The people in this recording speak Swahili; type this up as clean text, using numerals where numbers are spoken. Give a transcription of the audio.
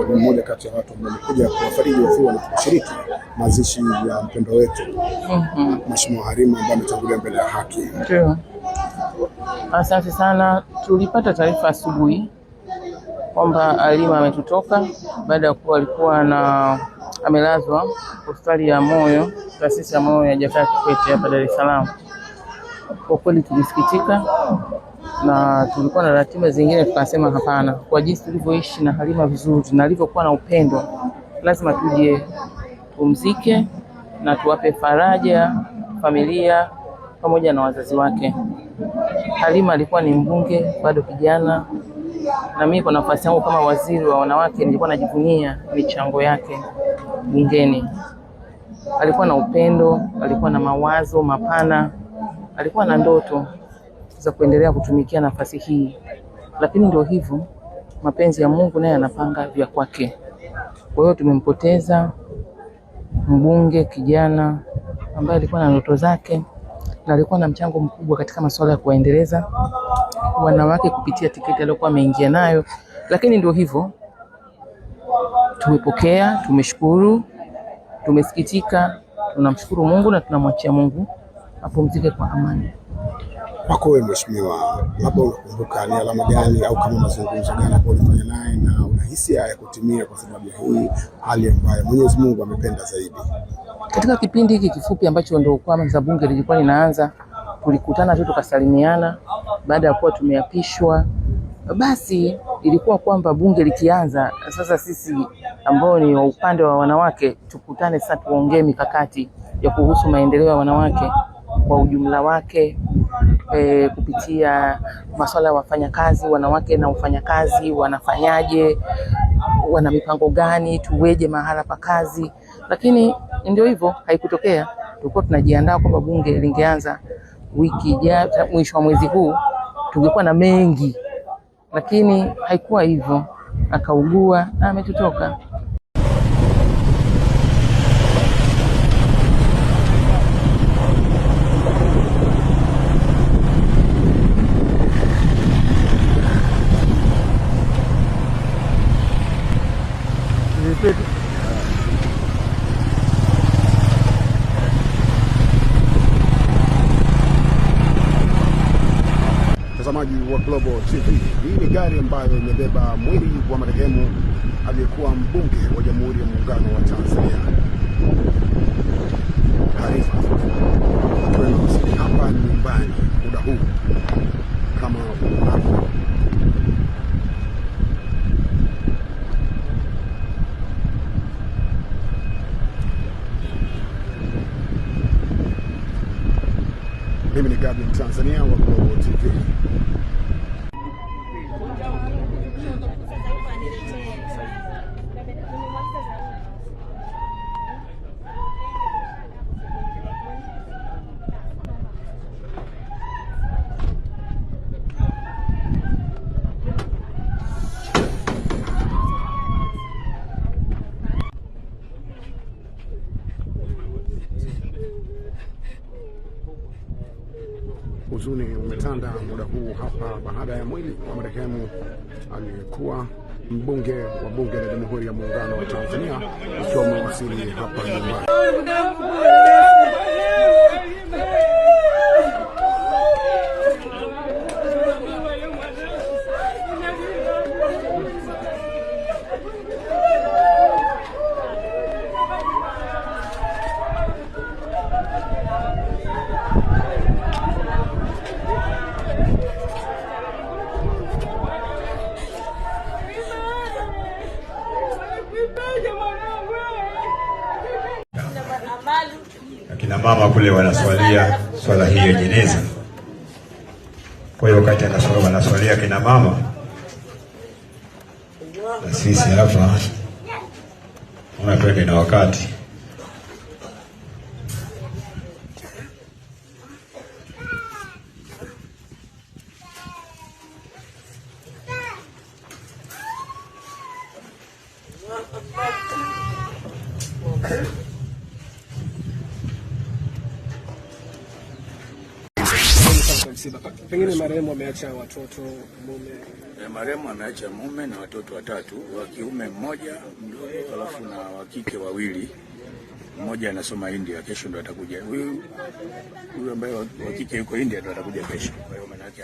Ni mmoja kati ya watu ambao wamekuja kuwafariji wafiwa na kushiriki mazishi ya mpendwa wetu Mheshimiwa Halima ambaye ametangulia mbele ya haki. Ndio. Asante sana. Tulipata taarifa asubuhi kwamba Halima ametutoka baada ya kuwa alikuwa amelazwa hospitali ya moyo, taasisi ya moyo ya Jakaya Kikwete hapa Dar es Salaam. Kwa kweli tulisikitika na tulikuwa na ratiba zingine, tukasema hapana, kwa jinsi tulivyoishi na Halima vizuri na alivyokuwa na upendo, lazima tuje tumzike na tuwape faraja familia pamoja na wazazi wake. Halima alikuwa ni mbunge bado kijana, na mimi kwa nafasi yangu kama waziri wa wanawake nilikuwa najivunia michango yake bungeni. Alikuwa na upendo, alikuwa na mawazo mapana, alikuwa na ndoto za kuendelea kutumikia nafasi hii. Lakini ndio hivyo, mapenzi ya Mungu naye anapanga vya kwake. Kwa hiyo tumempoteza mbunge kijana ambaye alikuwa na ndoto zake na alikuwa na mchango mkubwa katika masuala ya kuendeleza wanawake kupitia tiketi aliyokuwa ameingia nayo. Lakini ndio hivyo, tumepokea, tumeshukuru, tumesikitika, tunamshukuru Mungu na tunamwachia Mungu apumzike kwa amani. Kwako wewe mheshimiwa, labda unakumbuka ni alama gani au kama mazungumzo gani ambayo ulifanya naye na unahisi haya kutimia kwa sababu ya hii hali ambayo Mwenyezi Mungu amependa zaidi? Katika kipindi hiki kifupi ambacho ndio kwanza bunge lilikuwa linaanza, tulikutana tu tukasalimiana baada ya kuwa tumeapishwa. Basi ilikuwa kwamba bunge likianza sasa, sisi ambao ni wa upande wa wanawake tukutane sasa, tuongee mikakati ya kuhusu maendeleo ya wanawake kwa ujumla wake, kupitia masuala ya wafanyakazi, wanawake na ufanyakazi wanafanyaje, wana mipango gani, tuweje mahala pa kazi. Lakini ndio hivyo, haikutokea. Tulikuwa tunajiandaa kwamba bunge lingeanza wiki ijayo, mwisho wa mwezi huu tungekuwa na mengi, lakini haikuwa hivyo. Akaugua na ametutoka. Mtazamaji wa Global TV, hii ni gari ambayo imebeba mwili wa marehemu aliyekuwa mbunge wa Jamhuri ya Muungano wa Tanzania Halima. Hapa nyumbani muda huu kama unavyo. Mimi ni Gabi Mtanzania wa Global TV. Huzuni umetanda muda huu hapa baada ya mwili wa marehemu aliyekuwa mbunge wa Bunge la Jamhuri ya Muungano wa Tanzania ukiwa umewasili hapa nyumbani. Akina mama kule wanaswalia swala hii ya jeneza. Kwa hiyo wakati wanaswalia kina mama, na sisi hapa twende na wakati. Pengine marehemu ameacha watoto, mume. Marehemu ameacha mume na watoto watatu, wa kiume mmoja mdogo, alafu na wa kike wawili. Mmoja anasoma India, kesho ndo atakuja. Huyu ambaye wa kike yuko India ndo atakuja kesho. Kwa hiyo maana yake